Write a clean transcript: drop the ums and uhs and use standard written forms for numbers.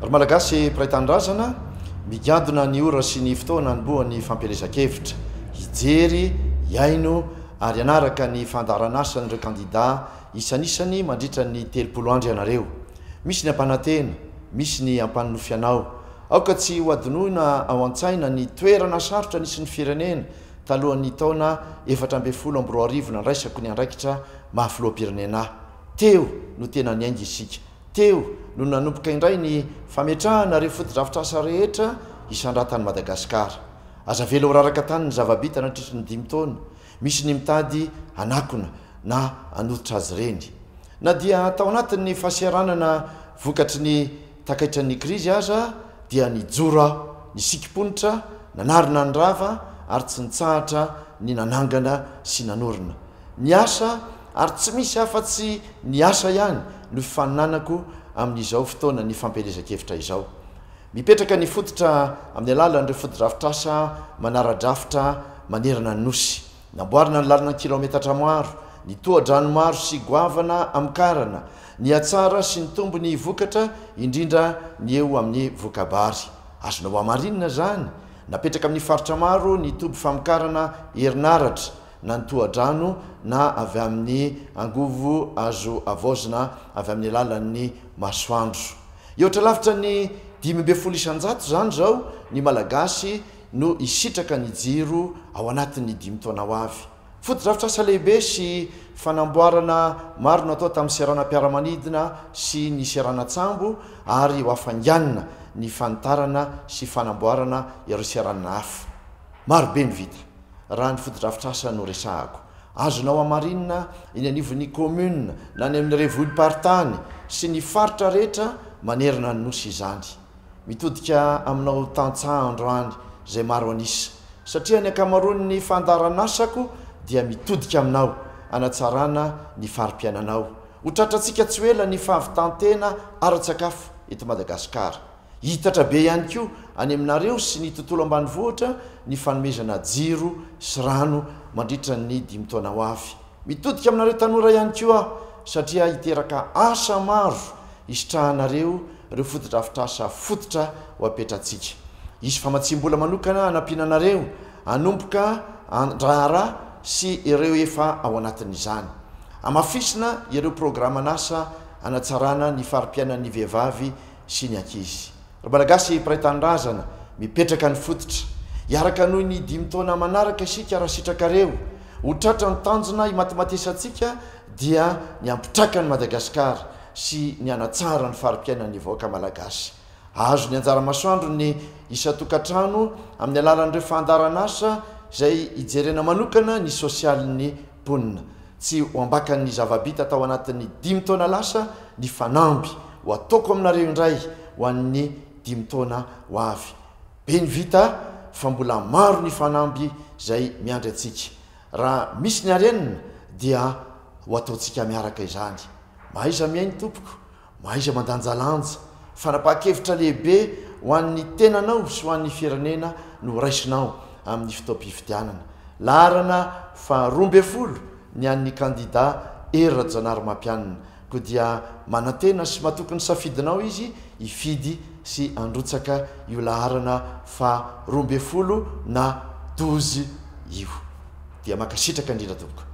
Ry malagasy piraitan-drazana migadona ny ora sy ny fotoana ny boany fampielezan-kevitra hijery iaino ary anaraka ny fandaranasa n'ireo kandida isanisany mandritra ny 30 andro ianareo. Misy ny ampanantena, misy ny ampanofianao. Aoka tsy ho adinoina ao an-tsaina ny toerana sarotra nisy ny firenena talohan'ny taona 2024 nandraisako ny andraikitra mahafiloam-pirenena. Teo no tena niainga isika. Teo no nanomboka indray ny fametrahana ireo foto-drafitrasa rehetra isandratan'i Madagasikara. Aza velo raraka tany ny zava-bita nandritra ny 5 taona. Misy ny mitady anakona na anototra azy ireny. Na dia tao anatin'ny fahasiaranana vokatry ny takaitra ny krizy aza dia nijoro aho, nisikiponitra, nanarina ny rava ary tsy nitsahatra ny nanangana sy nanorina. Niasa ary tsy misy afa-tsy niasa ihany no fifaninanako amin'izao fotoana ny fampelezan-kevitra izao. Mipetraka ny fototra amin'ny alalan'ireo foto-drafitrasa manara-drafitra manerana ny nosy. Namboarina ny lalana kilometatra maro, ny toha-drano maro sy goavana amikarana, ny atsara sy ny tombony vokatra indrindra ny eo amin'ny vokabary. Azonao amarinina zany, napetraka amin'ny faritra maro ny toby famokarana herinaratra na ny toha-drano na avy amin'ny angovo azo avozina avy amin'ny alalan'ny masoandro. Eotra lavitra ny 500 zany zao ny malagasy no isitraka ny jiro ao anatin'ny 5 taona ho avy. Foto-drafitrasa lehibe sy fanamboarana maro natao tamin'ny seranam-piaramanidina sy ny seranatsambo ary ho afanganina ny fanitarana sy fanamboarana ireo seranana hafa. Maro be ny vita raha ny foto-drafitrasa no resahako. Azonao amarinina eny anivon'ny commune na ny amin'ny révoly-paritany sy ny faritra rehetra manerana ny nosy izany. Mitodika aminao tantsahandro any zay maro anisa satria ny akamaroan'ny fandaranasako dia mitodika aminao anatsarana ny farim-piainanao. Ho tratrantsika tsy ela ny fahavitantena ara-tsakafo eto Madagasikara. Hitatra be ihany koa any aminareo sy ny tontolo ambanivohitra ny fanomezana jiro sy rano mandritra ny 5 taona ho avy. Mitodika aminareo tanora ihany koa aho satria hiteraka asa maro isitrahanareo ireo foto-drafitrasa fototra ho apetratsika. Isy famatsim-bola manokana anampinanareo anomboka andrara sy ireo efa ao anatin'izany. Amafisina ireo programa nasa anatsarana ny farim-piainan'ny vehivavy sy ny ankizy. Ry malagasy piraitan-drazana mipetraka ny fototra. Iaraka noho ny 5 taona manaraka isika raha sitrakareo. Ho tratra ny tanjona imatematesantsika dia ny ampitraka ny Madagasikara sy ny anatsara ny farim-piainan'ny vahoaka malagasy. Azo ny anjara masoandro ny isa-tokantrano amin'ny alalan'ireo fandaranasa izay hijerena manokana ny sosialin'ny mponina. Tsy ho ambakan'ny zava-bita tao anatin'ny 5 taona lasa ny fanamby ho ataoko aminareo indray ho an'ny 5 taona ho avy. Be ny vita fa mbola maro ny fanamby izay miandry antsika. Raha misy ny arenina dia ho ataontsika miaraka izany. Mahaiza miainy tompoko, mahaiza mandanjalanja. Fanapahan-kevitra lehibe ho an'ny tenanao sy ho an'ny firenena no raisinao amin'ny fotoam-pifidianana. Laharana fa 12 ny an'ny kandida Hery Rajaonarimampianina. Koa dia manantena sy matokony safidinao izy hifidy sy androtsaka io laharana fa 12 na 12 io. Dia makasitraka indrindra tompoko.